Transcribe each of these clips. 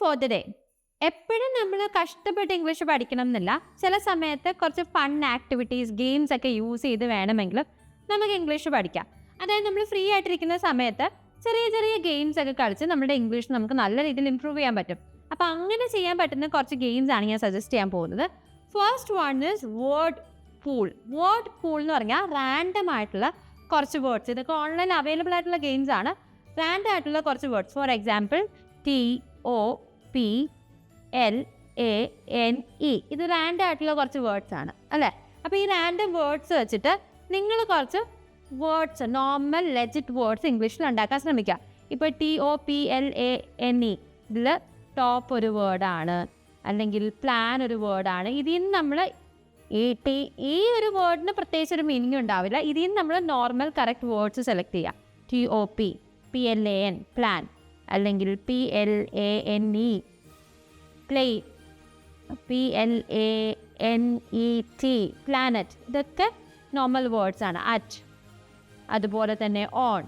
For the day. എപ്പോഴും നമ്മൾ കഷ്ടപ്പെട്ട് ഇംഗ്ലീഷ് പഠിക്കണം എന്നില്ല. ചില സമയത്ത് കുറച്ച് ഫൺ ആക്ടിവിറ്റീസ്, ഗെയിംസ് ഒക്കെ യൂസ് ചെയ്ത് വേണമെങ്കിൽ നമുക്ക് ഇംഗ്ലീഷ് പഠിക്കാം. അതായത് നമ്മൾ ഫ്രീ ആയിട്ടിരിക്കുന്ന സമയത്ത് ചെറിയ ചെറിയ ഗെയിംസ് ഒക്കെ കളിച്ച് നമ്മുടെ ഇംഗ്ലീഷ് നമുക്ക് നല്ല രീതിയിൽ ഇമ്പ്രൂവ് ചെയ്യാൻ പറ്റും. അപ്പോൾ അങ്ങനെ ചെയ്യാൻ പറ്റുന്ന കുറച്ച് ഗെയിംസ് ആണ് ഞാൻ സജസ്റ്റ് ചെയ്യാൻ പോകുന്നത്. First one is word pool. Word pool എന്ന് പറഞ്ഞാൽ റാൻഡം ആയിട്ടുള്ള കുറച്ച് വേർഡ്സ്, ഇതൊക്കെ ഓൺലൈൻ അവൈലബിൾ ആയിട്ടുള്ള ഗെയിംസ് ആണ്. റാൻഡം ആയിട്ടുള്ള കുറച്ച് വേർഡ്സ്, ഫോർ എക്സാമ്പിൾ TOPLANE, ഇത് റാൻഡം ആയിട്ടുള്ള കുറച്ച് വേർഡ്സ് ആണ് അല്ലേ. അപ്പോൾ ഈ റാൻഡം വേർഡ്സ് വെച്ചിട്ട് നിങ്ങൾ കുറച്ച് വേർഡ്സ്, നോർമൽ ലെജിറ്റ് വേർഡ്സ് ഇംഗ്ലീഷിൽ ഉണ്ടാക്കാൻ ശ്രമിക്കുക. ഇപ്പോൾ TOPLANE, ഇതിൽ ടോപ്പ് ഒരു വേർഡാണ്, അല്ലെങ്കിൽ പ്ലാൻ ഒരു വേർഡാണ്. ഇതിൽ നിന്ന് നമ്മൾ ഈ ഒരു വേർഡിന് പ്രത്യേകിച്ച് ഒരു മീനിങ് ഉണ്ടാവില്ല. ഇതിൽ നിന്ന് നമ്മൾ നോർമൽ കറക്റ്റ് വേർഡ്സ് സെലക്ട് ചെയ്യാം. TOPPLAN, പ്ലാൻ, അല്ലെങ്കിൽ PLANE, പ്ലേ, PLANET, പ്ലാനറ്റ്. ഇതൊക്കെ നോർമൽ വേർഡ്സ് ആണ്. അറ്റ്, അതുപോലെ തന്നെ ഓൺ.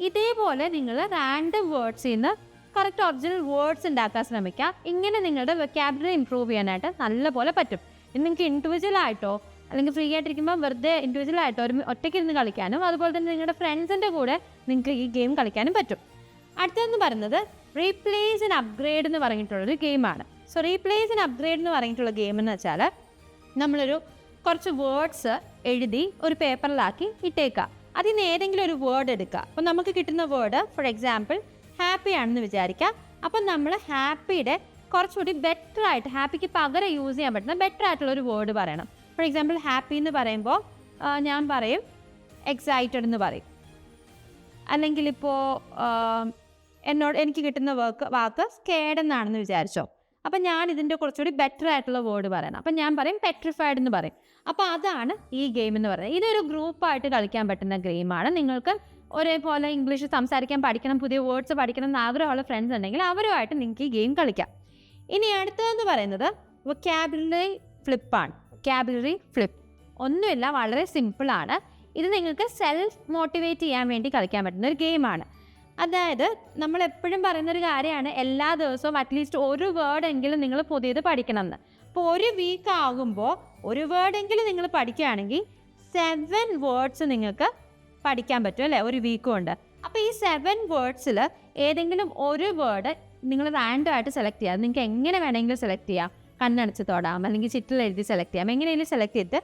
ഇതേപോലെ നിങ്ങൾ റാൻഡം വേർഡ്സിൽ നിന്ന് കറക്റ്റ് ഒറിജിനൽ വേർഡ്സ് ഉണ്ടാക്കാൻ ശ്രമിക്കുക. ഇങ്ങനെ നിങ്ങളുടെ വൊക്കാബുലറി ഇമ്പ്രൂവ് ചെയ്യാനായിട്ട് നല്ലപോലെ പറ്റും. നിങ്ങൾക്ക് ഇൻഡിവിജ്വലായിട്ടോ അല്ലെങ്കിൽ ഫ്രീ ആയിട്ടിരിക്കുമ്പോൾ വെറുതെ ഇൻഡിവിജ്വലായിട്ടോ ഒറ്റയ്ക്ക് ഇരുന്ന് കളിക്കാനും, അതുപോലെ തന്നെ നിങ്ങളുടെ ഫ്രണ്ട്സിൻ്റെ കൂടെ നിങ്ങൾക്ക് ഈ ഗെയിം കളിക്കാനും പറ്റും. അടുത്തതെന്ന് പറയുന്നത് റീപ്ലേസ് ആൻഡ് അപ്ഗ്രേഡ് എന്ന് പറഞ്ഞിട്ടുള്ളൊരു ഗെയിമാണ്. സോ റീപ്ലേസ് ആൻഡ് അപ്ഗ്രേഡ് എന്ന് പറഞ്ഞിട്ടുള്ള ഗെയിം എന്ന് വെച്ചാൽ നമ്മളൊരു കുറച്ച് വേർഡ്സ് എഴുതി ഒരു പേപ്പറിലാക്കി ഇട്ടേക്കുക. അതിൽ നിന്ന് ഏതെങ്കിലും ഒരു വേർഡ് എടുക്കുക. അപ്പോൾ നമുക്ക് കിട്ടുന്ന വേർഡ് ഫോർ എക്സാമ്പിൾ ഹാപ്പി ആണെന്ന് വിചാരിക്കുക. അപ്പം നമ്മൾ ഹാപ്പിയുടെ കുറച്ചുകൂടി ബെറ്റർ ആയിട്ട്, ഹാപ്പിക്ക് പകരം യൂസ് ചെയ്യാൻ പറ്റുന്ന ബെറ്റർ ആയിട്ടുള്ളൊരു വേർഡ് പറയണം. ഫോർ എക്സാമ്പിൾ ഹാപ്പി എന്ന് പറയുമ്പോൾ ഞാൻ പറയും എക്സൈറ്റഡ് എന്ന് പറയും. അല്ലെങ്കിൽ ഇപ്പോൾ എനിക്ക് കിട്ടുന്ന വാക്ക് സ്കേഡ് എന്നാണെന്ന് വിചാരിച്ചോ. അപ്പം ഞാൻ ഇതിൻ്റെ കുറച്ചുകൂടി ബെറ്റർ ആയിട്ടുള്ള വേർഡ് പറയണം. അപ്പം ഞാൻ പറയും പെട്രിഫൈഡ് എന്ന് പറയും. അപ്പോൾ അതാണ് ഈ ഗെയിം എന്ന് പറയുന്നത്. ഇതൊരു ഗ്രൂപ്പായിട്ട് കളിക്കാൻ പറ്റുന്ന ഗെയിമാണ്. നിങ്ങൾക്ക് ഒരേപോലെ ഇംഗ്ലീഷ് സംസാരിക്കാൻ പഠിക്കണം, പുതിയ വേർഡ്സ് പഠിക്കണം എന്ന് ആഗ്രഹമുള്ള ഫ്രണ്ട്സ് ഉണ്ടെങ്കിൽ അവരുമായിട്ട് നിങ്ങൾക്ക് ഈ ഗെയിം കളിക്കാം. ഇനി അടുത്തതെന്ന് പറയുന്നത് വൊക്കാബുലറി ഫ്ലിപ്പാണ്. വൊക്കാബുലറി ഫ്ലിപ്പ് ഒന്നുമില്ല, വളരെ സിമ്പിളാണ്. ഇത് നിങ്ങൾക്ക് സെൽഫ് മോട്ടിവേറ്റ് ചെയ്യാൻ വേണ്ടി കളിക്കാൻ പറ്റുന്ന ഒരു ഗെയിമാണ്. അതായത് നമ്മൾ എപ്പോഴും പറയുന്നൊരു കാര്യമാണ് എല്ലാ ദിവസവും അറ്റ്ലീസ്റ്റ് ഒരു വേർഡെങ്കിലും നിങ്ങൾ പുതിയത് പഠിക്കണം എന്ന്. അപ്പോൾ ഒരു വീക്ക് ആകുമ്പോൾ ഒരു വേർഡെങ്കിലും നിങ്ങൾ പഠിക്കുകയാണെങ്കിൽ 7 വേർഡ്സ് നിങ്ങൾക്ക് പഠിക്കാൻ പറ്റും അല്ലേ, ഒരു വീക്ക് കൊണ്ട്. അപ്പോൾ ഈ 7 വേർഡ്സിൽ ഏതെങ്കിലും ഒരു വേർഡ് നിങ്ങൾ റാൻഡം ആയിട്ട് സെലക്ട് ചെയ്യാം. നിങ്ങൾക്ക് എങ്ങനെ വേണമെങ്കിലും സെലക്ട് ചെയ്യാം. കണ്ണടച്ച് തൊടാം, അല്ലെങ്കിൽ ചിറ്റിൽ എഴുതി സെലക്ട് ചെയ്യാം. എങ്ങനെയെങ്കിലും സെലക്ട് ചെയ്തിട്ട്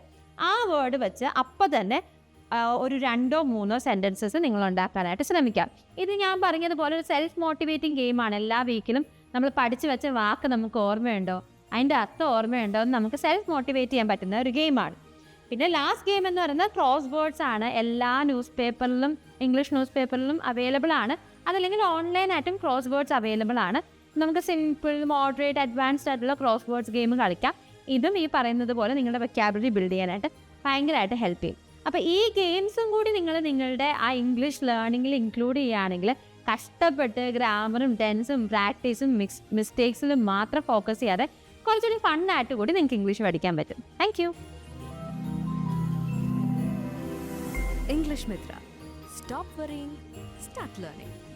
ആ വേർഡ് വെച്ച് അപ്പോൾ തന്നെ ഒരു 2-3 സെൻറ്റൻസസ് നിങ്ങൾ ഉണ്ടാക്കാനായിട്ട് ശ്രമിക്കാം. ഇത് ഞാൻ പറഞ്ഞതുപോലെ ഒരു സെൽഫ് മോട്ടിവേറ്റിംഗ് ഗെയിമാണ്. എല്ലാ വീക്കിലും നമ്മൾ പഠിച്ചു വെച്ച വാക്ക് നമുക്ക് ഓർമ്മയുണ്ടോ, അതിൻ്റെ അർത്ഥം ഓർമ്മയുണ്ടോ എന്ന് നമുക്ക് സെൽഫ് മോട്ടിവേറ്റ് ചെയ്യാൻ പറ്റുന്ന ഒരു ഗെയിമാണ്. പിന്നെ ലാസ്റ്റ് ഗെയിം എന്ന് പറയുന്നത് ക്രോസ് വേർഡ്സ് ആണ്. എല്ലാ ന്യൂസ് പേപ്പറിലും, ഇംഗ്ലീഷ് ന്യൂസ് പേപ്പറിലും അവൈലബിൾ ആണ്. അതല്ലെങ്കിൽ ഓൺലൈനായിട്ടും ക്രോസ് വേർഡ്സ് അവൈലബിൾ ആണ്. നമുക്ക് സിമ്പിൾ, മോഡറേറ്റ്, അഡ്വാൻസ്ഡ് ആയിട്ടുള്ള ക്രോസ് വേർഡ്സ് ഗെയിം കളിക്കാം. ഇതും ഈ പറയുന്നത് പോലെ നിങ്ങളുടെ വൊക്കാബുലറി ബിൽഡ് ചെയ്യാനായിട്ട് ഭയങ്കരമായിട്ട് ഹെൽപ്പ് ചെയ്യും. അപ്പോൾ ഈ ഗെയിംസും കൂടി നിങ്ങൾ നിങ്ങളുടെ ആ ഇംഗ്ലീഷ് ലേണിങ്ങിൽ ഇൻക്ലൂഡ് ചെയ്യുകയാണെങ്കിൽ കഷ്ടപ്പെട്ട് ഗ്രാമറും ടെൻസും പ്രാക്ടീസും മിസ്റ്റേക്സിലും മാത്രം ഫോക്കസ് ചെയ്യാതെ കുറച്ചുകൂടി ഫണ്ണായിട്ട് കൂടി നിങ്ങൾക്ക് ഇംഗ്ലീഷ് പഠിക്കാൻ പറ്റും. Thank you. English Mitra. Stop worrying, start learning.